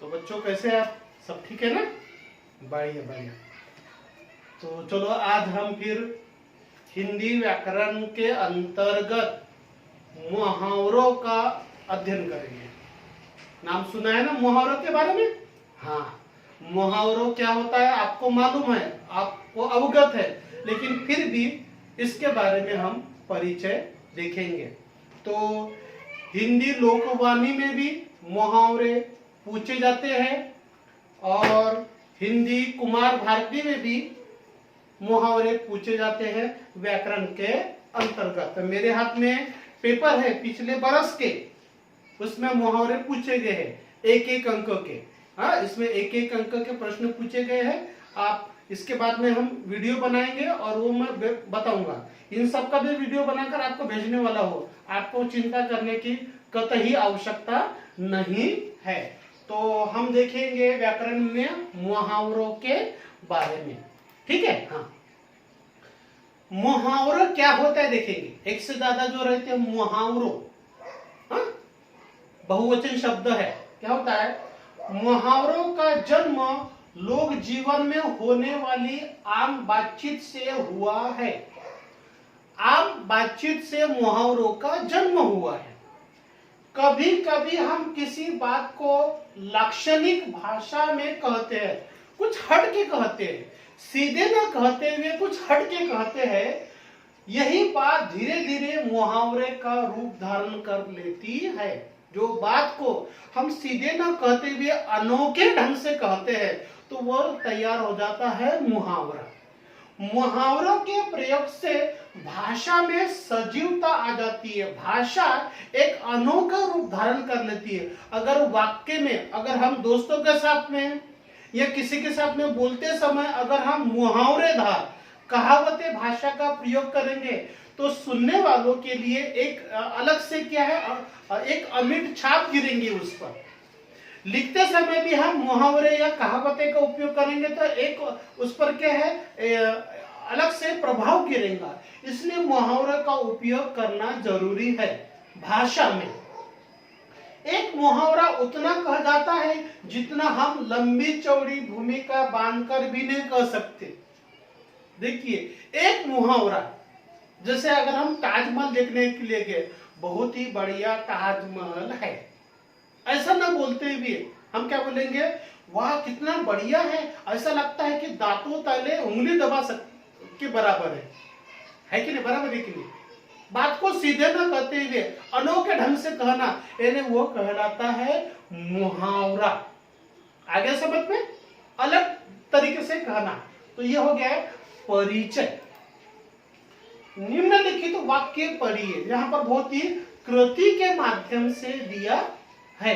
तो बच्चों कैसे हैं आप? सब ठीक है ना? बढ़िया बढ़िया। तो चलो आज हम फिर हिंदी व्याकरण के अंतर्गत मुहावरों का अध्ययन करेंगे। नाम सुना है ना मुहावरों के बारे में? हाँ, मुहावरों क्या होता है आपको मालूम है, आपको अवगत है, लेकिन फिर भी इसके बारे में हम परिचय देखेंगे। तो हिंदी लोकवाणी में भी मुहावरे पूछे जाते हैं और हिंदी कुमार भारती में भी मुहावरे पूछे जाते हैं व्याकरण के अंतर्गत। तो मेरे हाथ में पेपर है पिछले बरस के, उसमें मुहावरे पूछे गए हैं एक एक अंक के। हाँ, इसमें एक एक अंक के प्रश्न पूछे गए हैं। आप इसके बाद में हम वीडियो बनाएंगे और वो मैं बताऊंगा। इन सब का भी वीडियो बनाकर आपको भेजने वाला हो, आपको चिंता करने की कतई आवश्यकता नहीं है। तो हम देखेंगे व्याकरण में मुहावरों के बारे में, ठीक है? हाँ, मुहावरा क्या होता है देखेंगे। एक से ज्यादा जो रहते हैं मुहावरों, हाँ, बहुवचन शब्द है। क्या होता है? मुहावरों का जन्म लोक जीवन में होने वाली आम बातचीत से हुआ है। आम बातचीत से मुहावरों का जन्म हुआ है। कभी कभी हम किसी बात को लाक्षणिक भाषा में कहते हैं, कुछ हट के कहते हैं, सीधे न कहते हुए कुछ हट के कहते हैं। यही बात धीरे धीरे मुहावरे का रूप धारण कर लेती है। जो बात को हम सीधे न कहते हुए अनोखे ढंग से कहते हैं तो वह तैयार हो जाता है मुहावरा। मुहावरों के प्रयोग से भाषा में सजीवता आ जाती है, भाषा एक अनोखा रूप धारण कर लेती है। अगर वाक्य में, अगर हम दोस्तों के साथ में या किसी के साथ में बोलते समय अगर हम मुहावरेदार कहावतें भाषा का प्रयोग करेंगे तो सुनने वालों के लिए एक अलग से क्या है, एक अमिट छाप गिरेंगी उस पर। लिखते समय भी हम मुहावरे या कहावतें का उपयोग करेंगे तो एक उस पर क्या है, अलग से प्रभाव गिरेगा। इसलिए मुहावरे का उपयोग करना जरूरी है भाषा में। एक मुहावरा उतना कहा जाता है जितना हम लंबी चौड़ी भूमिका बांधकर भी नहीं कह सकते। देखिए, एक मुहावरा जैसे अगर हम ताजमहल देखने के लिए गए, बहुत ही बढ़िया ताजमहल है, ऐसा ना बोलते हुए हम क्या बोलेंगे, वाह कितना बढ़िया है, ऐसा लगता है कि दांतों तले उंगली दबा के बराबर है कि नहीं? बराबर है कि नहीं? बात को सीधे ना कहते हुए अनोखे ढंग से कहना, यानी वो कहलाता है मुहावरा। आगे समझ में, अलग तरीके से कहना। तो ये हो गया है परिचय। निम्नलिखित वाक्य पढ़िए, यहां पर बहुत ही कृति के माध्यम से दिया है।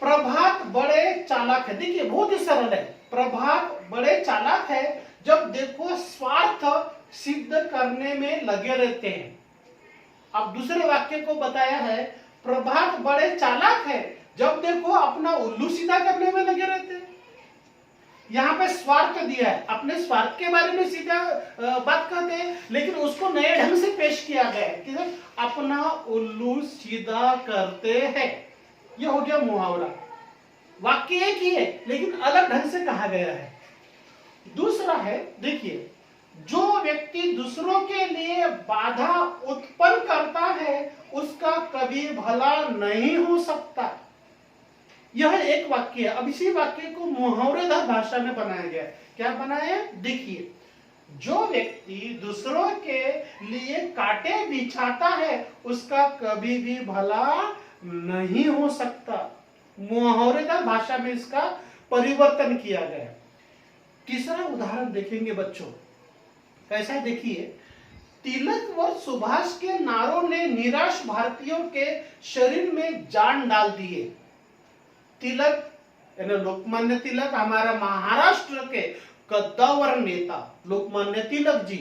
प्रभात बड़े चालाक है। देखिए बहुत ही सरल है। प्रभात बड़े चालाक है, जब देखो स्वार्थ सिद्ध करने में लगे रहते हैं। अब दूसरे वाक्य को बताया है, प्रभात बड़े चालाक है, जब देखो अपना उल्लू सीधा करने में लगे रहते हैं। यहाँ पे स्वार्थ दिया है, अपने स्वार्थ के बारे में सीधा बात करते हैं, लेकिन उसको नए ढंग से पेश किया गया है कि अपना उल्लू सीधा करते हैं। ये हो गया मुहावरा। वाक्य एक ही है लेकिन अलग ढंग से कहा गया है। दूसरा है, देखिए, जो व्यक्ति दूसरों के लिए बाधा उत्पन्न करता है उसका कभी भला नहीं हो सकता। यह एक वाक्य है। अब इसी वाक्य को मुहावरेदार भाषा में बनाया गया है। क्या बनाया है? देखिए, जो व्यक्ति दूसरों के लिए कांटे बिछाता है उसका कभी भी भला नहीं हो सकता। मुहावरेदार भाषा में इसका परिवर्तन किया गया है। तीसरा उदाहरण देखेंगे बच्चों, कैसा है देखिए। तिलक व सुभाष के नारों ने निराश भारतीयों के शरीर में जान डाल दिए। तिलक यानी लोकमान्य तिलक, हमारा महाराष्ट्र के कद्दावर नेता लोकमान्य तिलक जी,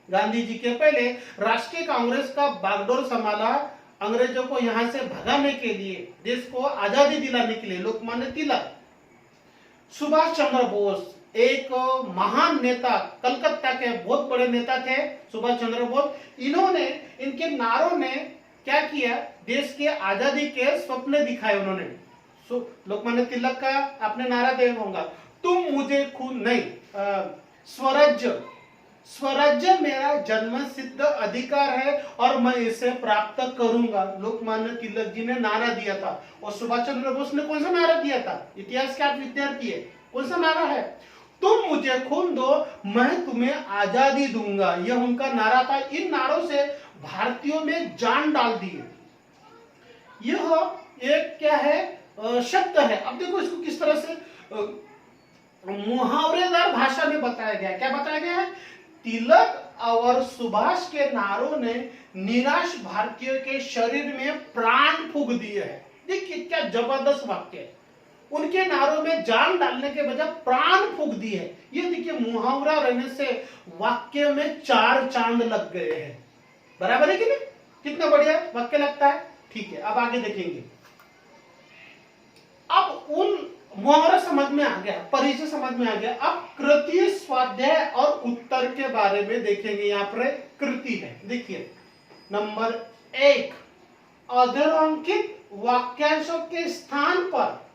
गांधी जी के पहले राष्ट्रीय कांग्रेस का बागडोर संभाला, अंग्रेजों को यहां से भगाने के लिए, देश को आजादी दिलाने के लिए लोकमान्य तिलक। सुभाष चंद्र बोस एक महान नेता, कलकत्ता के बहुत बड़े नेता थे सुभाष चंद्र बोस। इन्होंने, इनके नारों ने क्या किया, देश के आजादी के स्वप्न दिखाए उन्होंने। लोकमान्य तिलक का आपने नारा देखा होगा, तुम मुझे खून नहीं, स्वराज्य, स्वराज्य मेरा जन्म सिद्ध अधिकार है और मैं इसे प्राप्त करूंगा। लोकमान्य तिलक जी ने नारा दिया था। और सुभाष चंद्र बोस ने कौन सा नारा दिया था? इतिहास के आप विद्यार्थी है, कौन सा नारा है? तुम मुझे खून दो, मैं तुम्हें आजादी दूंगा। यह उनका नारा था। इन नारों से भारतीयों में जान डाल दी है। यह एक क्या है, शब्द है। अब देखो इसको किस तरह से मुहावरेदार भाषा में बताया गया। क्या बताया गया है? तिलक और सुभाष के नारों ने निराश भारतीयों के शरीर में प्राण फूंक दिए हैं। देखिए क्या जबरदस्त वाक्य है। उनके नारों में जान डालने के बजाय प्राण फूंक दिए है। ये देखिए मुहावरा रहने से वाक्य में 4 चांद लग गए हैं। बराबर है कि नहीं? कितना बढ़िया वाक्य लगता है। ठीक है, अब आगे देखेंगे। अब उन मुहावरा समझ में आ गया, परिचय समझ में आ गया। अब कृति, स्वाध्याय और उत्तर के बारे में देखेंगे। यहाँ पर कृति है, देखिए नंबर 1, अधोरेखित वाक्यांशों के स्थान पर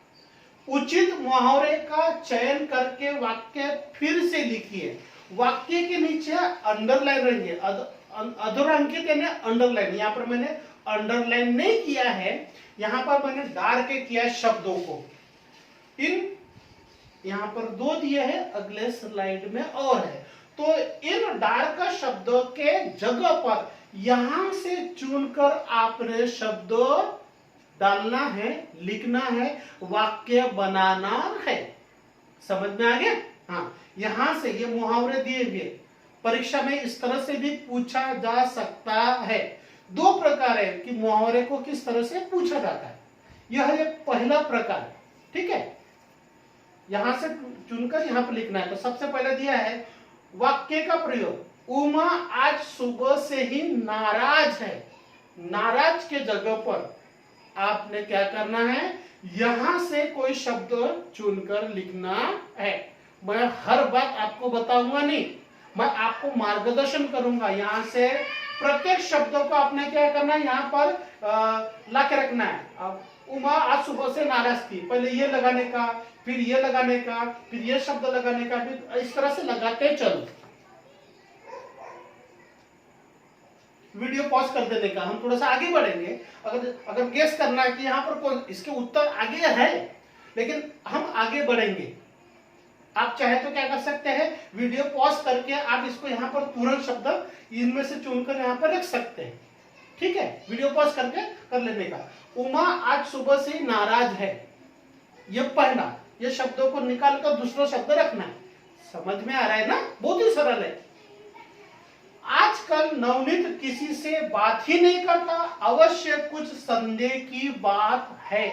उचित मुहावरे का चयन करके वाक्य फिर से लिखिए। वाक्य के नीचे अंडरलाइन रहेंगे। अधोरेखित यानी अंडरलाइन। यहाँ पर मैंने अंडरलाइन नहीं किया है, यहाँ पर मैंने डार्क किया शब्दों को। यहाँ पर 2 दिए हैं, अगले स्लाइड में और है। तो इन डार्क शब्दों के जगह पर यहां से चुनकर आपने शब्द डालना है, लिखना है, वाक्य बनाना है। समझ में आ गया? हाँ, यहां से ये मुहावरे दिए हुए परीक्षा में इस तरह से भी पूछा जा सकता है। 2 प्रकार है कि मुहावरे को किस तरह से पूछा जाता है। यह एक पहला प्रकार है। ठीक है, यहां से चुनकर यहां पर लिखना है। तो सबसे पहले दिया है वाक्य का प्रयोग। उमा आज सुबह से ही नाराज है। नाराज के जगह पर आपने क्या करना है? यहां से कोई शब्द चुनकर लिखना है। मैं हर बात आपको बताऊंगा नहीं, मैं आपको मार्गदर्शन करूंगा। यहां से प्रत्येक शब्दों को आपने क्या करना है? यहाँ पर ला के रखना है। अब उमा आज सुबह से नाराज थी, पहले ये लगाने का, फिर ये लगाने का, फिर ये शब्द लगाने का, फिर इस तरह से लगाते चलो। वीडियो पॉज कर देने का। हम थोड़ा सा आगे बढ़ेंगे। अगर गेस करना है कि यहाँ पर कौन इसके उत्तर आगे है, लेकिन हम आगे बढ़ेंगे। आप चाहे तो क्या कर सकते हैं, वीडियो पॉज करके आप इसको यहाँ पर तुरंत शब्द इनमें से चुनकर यहाँ पर रख सकते हैं। ठीक है, वीडियो पॉज करके कर लेने का। उमा आज सुबह से नाराज है, ये पहला। ये शब्दों को निकालकर दूसरा शब्द रखना है। समझ में आ रहा है ना? बहुत ही सरल है। आजकल नवनीत किसी से बात ही नहीं करता, अवश्य कुछ संदेह की बात है।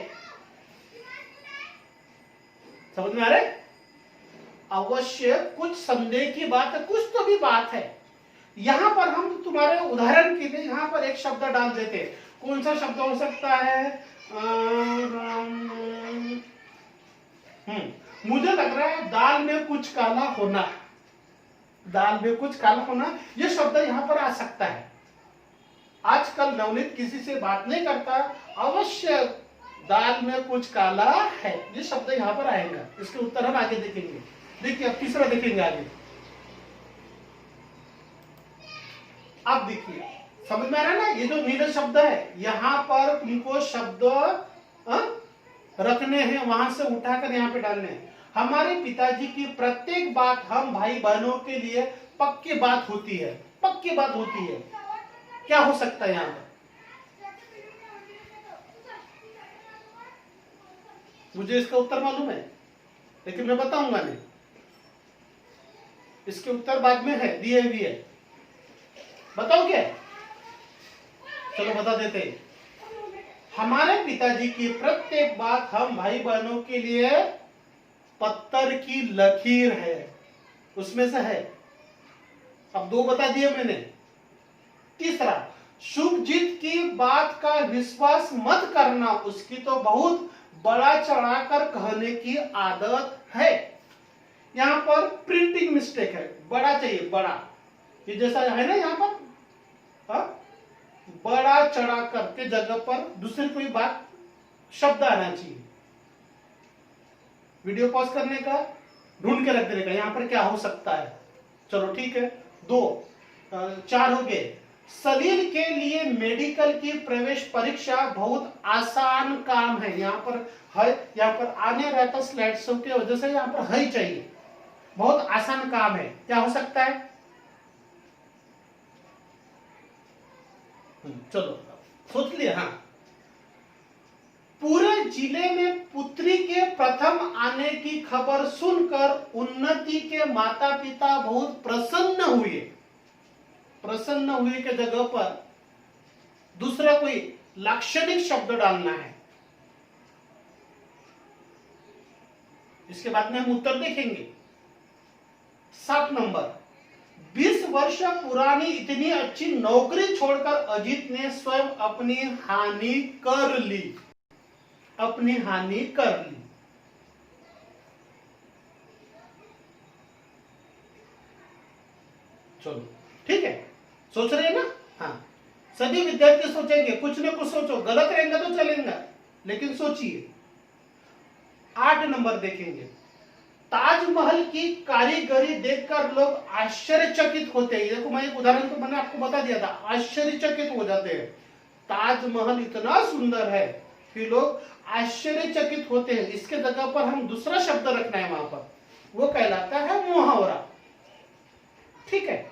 समझ में आ रहा है? अवश्य कुछ संदेह की बात है, कुछ तो भी बात है। यहां पर हम तुम्हारे उदाहरण के लिए यहां पर एक शब्द डाल देते हैं। कौन सा शब्द हो सकता है? मुझे लग रहा है दाल में कुछ काला होना। दाल में कुछ काला होना, यह शब्द यहां पर आ सकता है। आजकल नवनीत किसी से बात नहीं करता, अवश्य दाल में कुछ काला है। ये शब्द यहां पर आएगा। इसके उत्तर हम आगे देखेंगे। देखिए अब तीसरा देखेंगे आगे। अब देखिए, समझ में आ रहा है ना? ये जो नीले शब्द है, यहां पर तुमको शब्द रखने हैं, वहां से उठाकर यहाँ पे डालने हैं। हमारे पिताजी की प्रत्येक बात हम भाई बहनों के लिए पक्की बात होती है। पक्की बात होती है, क्या हो सकता है यहाँ पर? मुझे इसका उत्तर मालूम है, लेकिन मैं बताऊंगा नहीं। इसके उत्तर बाद में है, दिए भी है। बताओ क्या? चलो बता देते हैं। हमारे पिताजी की प्रत्येक बात हम भाई बहनों के लिए पत्थर की लकीर है, उसमें से है। अब 2 बता दिए मैंने। तीसरा, शुभजीत की बात का विश्वास मत करना, उसकी तो बहुत बड़ा चढ़ाकर कहने की आदत है। यहां पर प्रिंटिंग मिस्टेक है, बड़ा चाहिए, बड़ा। ये जैसा है ना यहाँ पर, बड़ा चढ़ाकर के जगह पर दूसरी कोई बात शब्द आना चाहिए। वीडियो पॉज करने का, ढूंढ के रख देने का यहाँ पर क्या हो सकता है। चलो ठीक है, 4 हो गए। शरीर के लिए मेडिकल की प्रवेश परीक्षा बहुत आसान काम है। यहाँ पर है, यहाँ पर आने रहता स्लाइड्स की वजह से यहाँ पर है ही चाहिए। बहुत आसान काम है, क्या हो सकता है? चलो सोच लिया। हाँ, पूरे जिले में पुत्री के प्रथम आने की खबर सुनकर उन्नति के माता पिता बहुत प्रसन्न हुए। प्रसन्न हुए के जगह पर दूसरा कोई लाक्षणिक शब्द डालना है। इसके बाद में हम उत्तर देखेंगे। 7 नंबर, 20 वर्ष पुरानी इतनी अच्छी नौकरी छोड़कर अजीत ने स्वयं अपनी हानि कर ली। अपनी हानि कर ली। चलो ठीक है, सोच रहे हैं ना? हाँ, सभी विद्यार्थी सोचेंगे, कुछ न कुछ सोचो, गलत रहेंगे तो चलेगा, लेकिन सोचिए। 8 नंबर देखेंगे। ताजमहल की कारीगरी देखकर लोग आश्चर्यचकित होते हैं। देखो, मैं एक उदाहरण तो मैंने आपको बता दिया था, आश्चर्यचकित हो जाते हैं। ताजमहल इतना सुंदर है कि लोग आश्चर्यचकित होते हैं। इसके जगह पर हम दूसरा शब्द रखना है वहां पर, वो कहलाता है मुहावरा। ठीक है।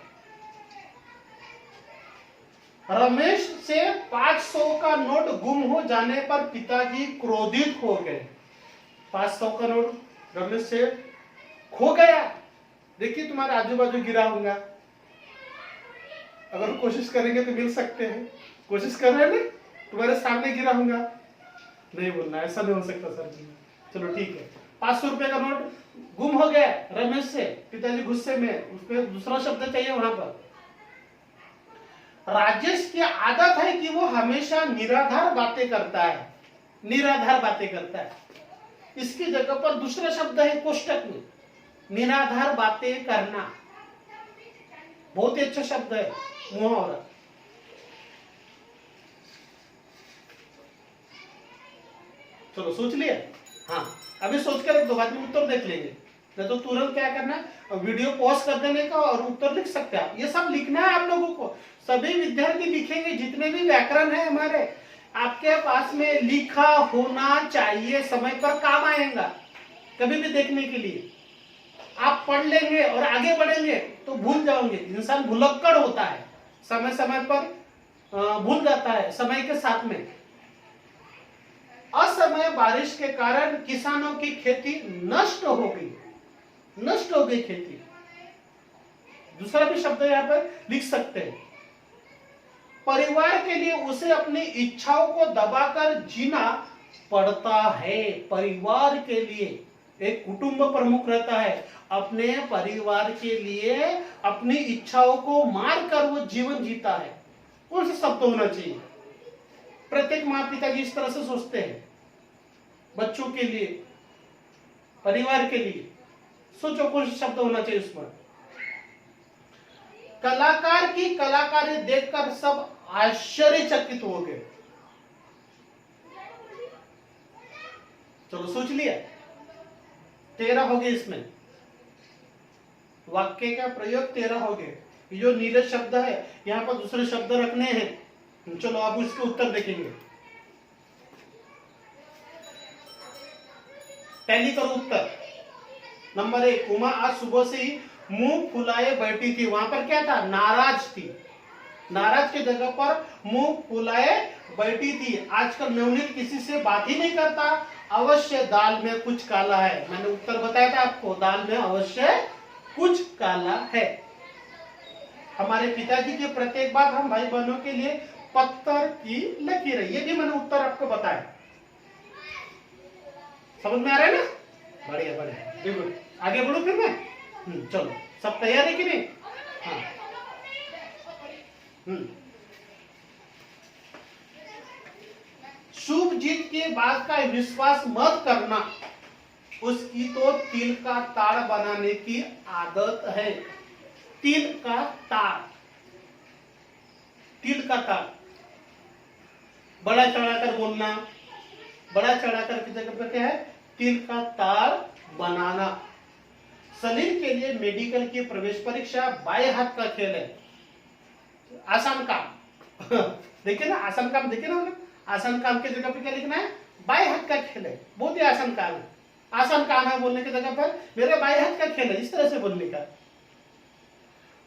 रमेश से 500 का नोट गुम हो जाने पर पिताजी क्रोधित हो गए। 500 का नोट रमेश से खो गया। देखिए, तुम्हारे आजू बाजू गिरा होगा, अगर कोशिश करेंगे तो मिल सकते हैं। कोशिश कर रहे हैं ना, तुम्हारे सामने गिरा होगा। नहीं बोलना, ऐसा नहीं हो सकता सर जी। चलो ठीक है, 500 रुपए का नोट गुम हो गया रमेश से, पिताजी गुस्से में, उसपे दूसरा शब्द चाहिए वहां पर। राजेश की आदत है कि वो हमेशा निराधार बातें करता है। निराधार बातें करता है, इसकी जगह पर दूसरा शब्द है कोष्टक में, निराधार बातें करना। बहुत ही अच्छा शब्द है मुहावरा। चलो सोच लिया? हाँ, अभी सोच कर रख दो, बाद में उत्तर देख लेंगे। नहीं तो तुरंत क्या करना है, वीडियो पॉज कर देने का और उत्तर लिख सकते हैं आप। ये सब लिखना है आप लोगों को, सभी विद्यार्थी लिखेंगे। जितने भी व्याकरण है हमारे, आपके पास में लिखा होना चाहिए, समय पर काम आएगा। कभी भी देखने के लिए आप पढ़ लेंगे और आगे बढ़ेंगे तो भूल जाओगे। इंसान भुलक्कड़ होता है, समय समय पर भूल जाता है समय के साथ में। असमय बारिश के कारण किसानों की खेती नष्ट हो गई। नष्ट हो गई खेती। दूसरा भी शब्द यहां पर लिख सकते हैं। परिवार के लिए उसे अपनी इच्छाओं को दबाकर जीना पड़ता है। परिवार के लिए एक कुटुंब प्रमुख रहता है, अपने परिवार के लिए अपनी इच्छाओं को मारकर वो जीवन जीता है। कौन सा शब्द होना चाहिए? प्रत्येक माता पिता जी इस तरह से सोचते हैं, बच्चों के लिए, परिवार के लिए। सोचो कौन सा शब्द होना चाहिए उसमें। कलाकार की कलाकारी देखकर सब आश्चर्यचकित हो गए। चलो सोच लिया? 13 हो गए इसमें, वाक्य का प्रयोग 13 हो गए। ये जो नीले शब्द है यहां पर दूसरे शब्द रखने हैं। चलो आप इसके उत्तर देखेंगे। टैली करो उत्तर। नंबर 1, उमा आज सुबह से ही मुंह फुलाए बैठी थी। वहां पर क्या था? नाराज थी। नाराज की जगह पर मुंह फुलाए बैठी थी। आजकल नवनीत किसी से बात ही नहीं करता। अवश्य दाल में कुछ काला है। मैंने उत्तर बताया था आपको, दाल में अवश्य कुछ काला है। हमारे पिताजी की प्रत्येक बात हम भाई बहनों के लिए पत्थर की लकीर है। ये भी मैंने उत्तर आपको बताया। समझ में आ रहा है ना? बढ़िया बढ़िया, बिल्कुल। आगे बढ़ो फिर मैं। चलो, सब तैयार है कि नहीं? हाँ। शुभ जीत के बाद का विश्वास मत करना, उसकी तो तिल का ताड़ बनाने की आदत है। तिल का ताड़, तिल का ताड़। बड़ा चढ़ाकर बोलना, बड़ा चढ़ाकर की जगह पर क्या है? तिल का ताड़ बनाना। सलील के लिए मेडिकल की प्रवेश परीक्षा बाएं हाथ का खेल है। आसान काम देखिए ना, आसान काम देखिए ना, आसान काम के जगह पे क्या लिखना है, बाएं हाथ का खेल है। बहुत ही आसान काम है, आसान काम है बोलने की जगह पर मेरे बाएं हाथ का खेल है, इस तरह से बोलने का।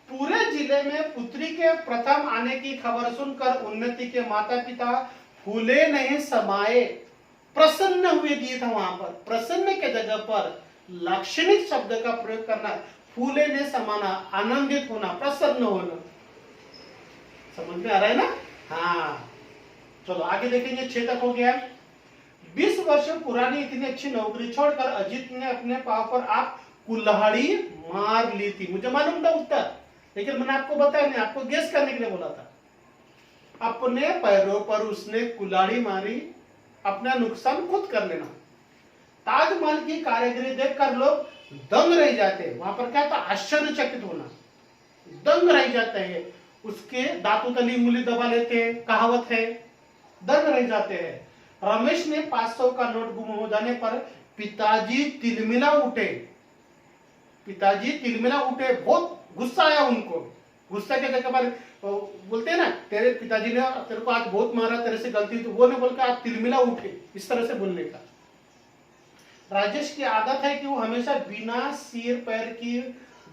पूरे जिले में पुत्री के प्रथम आने की खबर सुनकर उन्नति के माता पिता फूले नहीं समाये, प्रसन्न हुए दिए था। वहां पर प्रसन्न के जगह पर लाक्षणिक शब्द का प्रयोग करना, फूले ने समाना, आनंदित होना, प्रसन्न होना। समझ में आ रहा है ना? हाँ, चलो आगे देखेंगे। 6 तक हो गया। 20 वर्ष पुरानी इतनी अच्छी नौकरी छोड़कर अजीत ने अपने पांव पर आप कुल्हाड़ी मार ली थी। मुझे मालूम था उत्तर, लेकिन मैंने आपको बताया नहीं, आपको गेस करने के लिए बोला था। अपने पैरों पर उसने कुल्हाड़ी मारी, अपना नुकसान खुद कर लेना। ताजमहल की कारीगरी देखकर लोग दंग रह जाते। वहां पर क्या था, आश्चर्यचकित होना, दंग रह जाते हैं। उसके दांतों तली उंगली दबा लेते हैं, कहावत है, दंग रह जाते हैं। रमेश ने 500 का नोट गुम हो जाने पर पिताजी तिलमिला उठे। पिताजी तिलमिला उठे, बहुत गुस्सा आया उनको। गुस्सा के जगह पर बोलते हैं ना, तेरे पिताजी ने तेरे को आज बहुत मारा, तेरे से गलती, तो वो ने बोलकर आप तिलमिला उठे, इस तरह से बोलने का। राजेश की आदत है कि वो हमेशा बिना सिर पैर की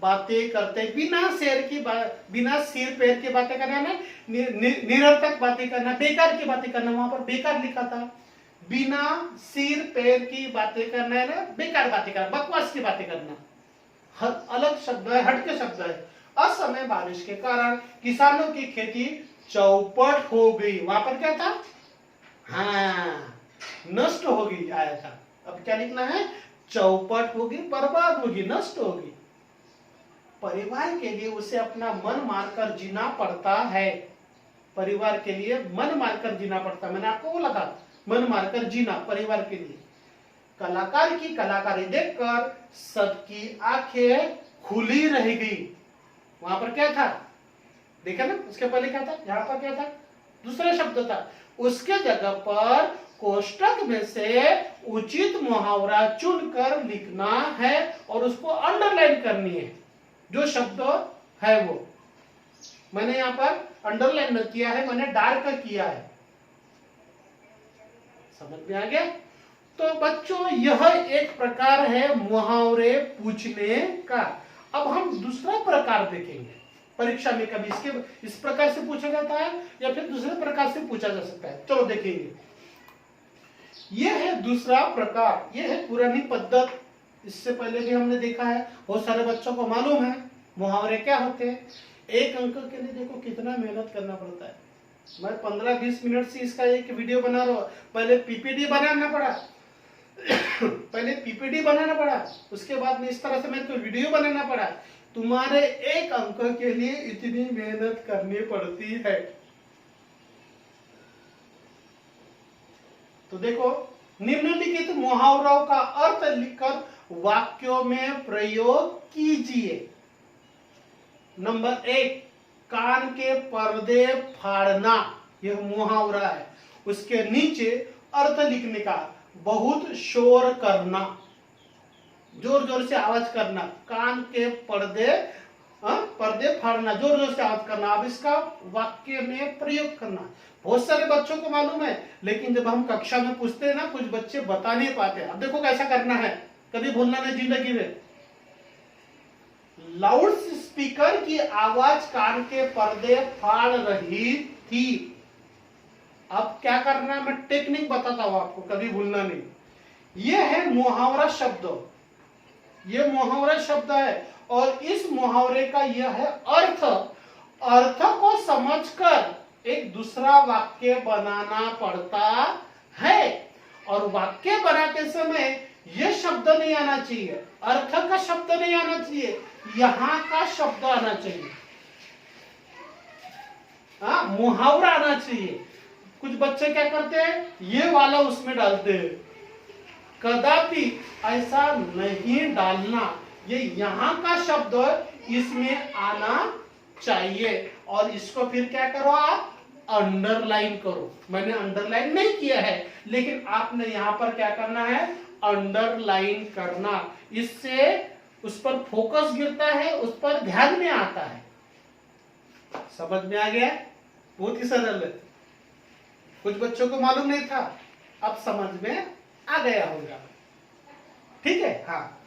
बातें करते, बिना सिर पैर की बातें करना ना, निरर्थक बातें करना, बेकार की बातें करना। वहां पर बेकार लिखा था, बिना सिर पैर की बातें करना है ना, बेकार बातें करना, बकवास की बातें करना। अलग शब्द है, हटके शब्द है। असमय बारिश के कारण किसानों की खेती चौपट हो गई। वहां पर क्या था, हाँ, नष्ट हो गई आया था। अब क्या लिखना है, चौपट होगी, बर्बाद होगी, नष्ट होगी। परिवार के लिए उसे अपना मन मारकर जीना पड़ता है। परिवार के लिए मन मारकर जीना पड़ता, मैंने आपको बोला था, मन मारकर जीना परिवार के लिए। कलाकार की कलाकारी देखकर सबकी आंखें खुली रह गई। वहां पर क्या था, देखा ना, उसके पहले क्या था, यहां पर क्या था, दूसरा शब्द था। उसके जगह पर कोष्टक में से उचित मुहावरा चुनकर लिखना है और उसको अंडरलाइन करनी है। जो शब्द है वो मैंने यहां पर अंडरलाइन किया है, मैंने डार्क किया है। समझ में आ गया? तो बच्चों, यह एक प्रकार है मुहावरे पूछने का। अब हम दूसरा प्रकार देखेंगे परीक्षा में। कभी इसके इस प्रकार से पूछा जाता है या फिर दूसरे प्रकार से पूछा जा सकता है। चलो देखेंगे। यह है दूसरा प्रकार, यह है पुरानी पद्धत। इससे पहले भी हमने देखा है, बहुत सारे बच्चों को मालूम है मुहावरे क्या होते हैं। एक अंक के लिए देखो कितना मेहनत करना पड़ता है। मैं 15-20 मिनट से इसका एक वीडियो बना रहा हूं। पहले पीपीटी बनाना पड़ा उसके बाद में इस तरह से मेरे को वीडियो बनाना पड़ा। तुम्हारे एक अंक के लिए इतनी मेहनत करनी पड़ती है। तो देखो, निम्नलिखित मुहावरों का अर्थ लिखकर वाक्यों में प्रयोग कीजिए। नंबर 1, कान के पर्दे फाड़ना, यह मुहावरा है। उसके नीचे अर्थ लिखने का, बहुत शोर करना, जोर जोर से आवाज करना। कान के पर्दे फाड़ना, जोर जोर से आवाज करना। अब इसका वाक्य में प्रयोग करना। बहुत सारे बच्चों को मालूम है, लेकिन जब हम कक्षा में पूछते हैं ना, कुछ बच्चे बता नहीं पाते। अब देखो कैसा करना है, कभी भूलना नहीं जिंदगी में। लाउड स्पीकर की आवाज कान के पर्दे फाड़ रही थी। अब क्या करना है, मैं टेक्निक बताता हूं आपको, कभी भूलना नहीं। यह है मुहावरा शब्द, यह मुहावरा शब्द है और इस मुहावरे का यह है अर्थ। अर्थ को समझकर एक दूसरा वाक्य बनाना पड़ता है और वाक्य बनाते समय यह शब्द नहीं आना चाहिए, अर्थ का शब्द नहीं आना चाहिए, यहां का शब्द आना चाहिए। मुहावरा आना चाहिए। कुछ बच्चे क्या करते हैं, ये वाला उसमें डालते हैं। कदापि ऐसा नहीं डालना, ये यहां का शब्द इसमें आना चाहिए। और इसको फिर क्या करो, आप अंडरलाइन करो। मैंने अंडरलाइन नहीं किया है, लेकिन आपने यहां पर क्या करना है, अंडरलाइन करना। इससे उस पर फोकस गिरता है, उस पर ध्यान में आता है। समझ में आ गया? बहुत ही सरल है। कुछ बच्चों को मालूम नहीं था, अब समझ में आ गया होगा। ठीक है। हाँ,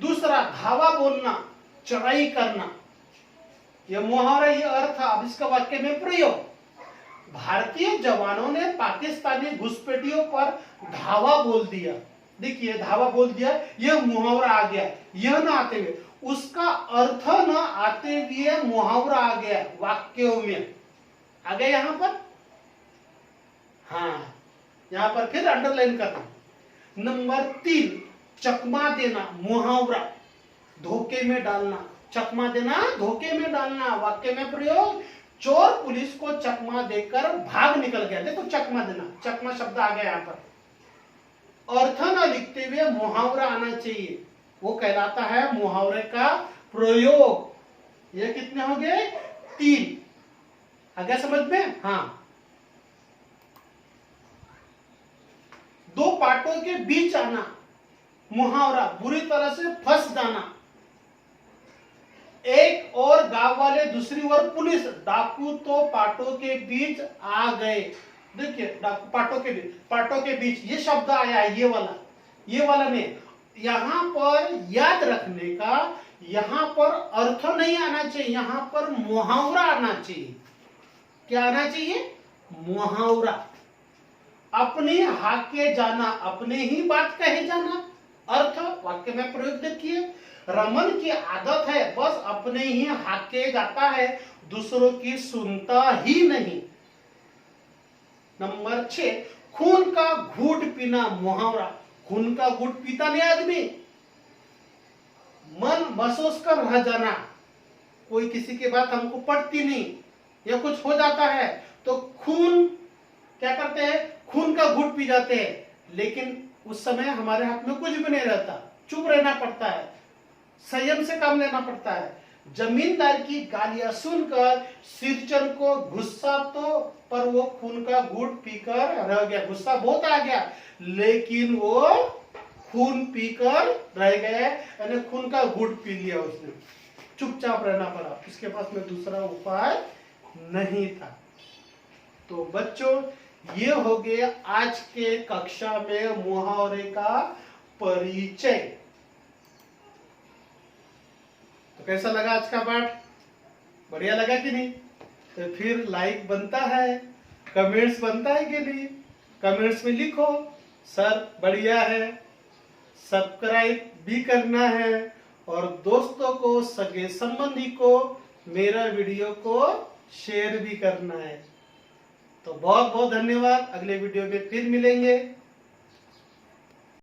दूसरा, धावा बोलना, चढ़ाई करना। यह मुहावरा, यह अर्थ, अब इसका वाक्य में प्रयोग। भारतीय जवानों ने पाकिस्तानी घुसपैठियों पर धावा बोल दिया। देखिए, धावा बोल दिया, यह मुहावरा आ गया। यह ना आते हुए, उसका अर्थ न आते हुए मुहावरा आ गया वाक्यों में। आ गया यहां पर। हाँ, यहां पर फिर अंडरलाइन करना। नंबर 3, चकमा देना, मुहावरा, धोखे में डालना। चकमा देना, धोखे में डालना, वाक्य में प्रयोग। चोर पुलिस को चकमा देकर भाग निकल गया। देखो, चकमा देना, चकमा शब्द आ गया यहां पर। अर्थ न लिखते हुए मुहावरा आना चाहिए, वो कहलाता है मुहावरे का प्रयोग। ये कितने हो गए? 3। आ गया समझ में? हाँ। 2 पाटों के बीच आना, मुहावरा, बुरी तरह से फंस जाना। एक और गांव वाले, दूसरी ओर पुलिस, डाकू तो पाटों के बीच आ गए। देखिए, डाकू पाटों के बीच ये शब्द आया है, ये वाला नहीं। यहां पर याद रखने का, यहां पर अर्थ नहीं आना चाहिए, यहां पर मुहावरा आना चाहिए। क्या आना चाहिए? मुहावरा। अपने हाके जाना, अपने ही बात कहे जाना। अर्थ वाक्य में प्रयोग देखिए, रमन की आदत है बस अपने ही हाके जाता है, दूसरों की सुनता ही नहीं। नंबर 6, खून का घूंट पीना, मुहावरा। खून का घूंट पीता नहीं आदमी, मन महसूस कर रह जाना। कोई किसी की बात हमको पटती नहीं या कुछ हो जाता है तो खून क्या करते हैं, खून का घूंट पी जाते हैं। लेकिन उस समय हमारे हाथ में कुछ भी नहीं रहता, चुप रहना पड़ता है, संयम से काम लेना पड़ता है। जमींदार की गालियां सुनकर सिरचन को गुस्सा तो, पर वो खून का घूंट पीकर रह गया। गुस्सा बहुत आ गया, लेकिन वो खून पीकर रह गए, यानी खून का घूंट पी लिया उसने, चुपचाप रहना पड़ा, इसके पास में दूसरा उपाय नहीं था। तो बच्चों, ये हो गया आज के कक्षा में मुहावरे का परिचय। तो कैसा लगा आज का पाठ? बढ़िया लगा कि नहीं? तो फिर लाइक बनता है, कमेंट्स बनता है कि नहीं? कमेंट्स में लिखो सर बढ़िया है, सब्सक्राइब भी करना है, और दोस्तों को, सगे संबंधी को मेरा वीडियो को शेयर भी करना है। तो बहुत बहुत धन्यवाद। अगले वीडियो में फिर मिलेंगे।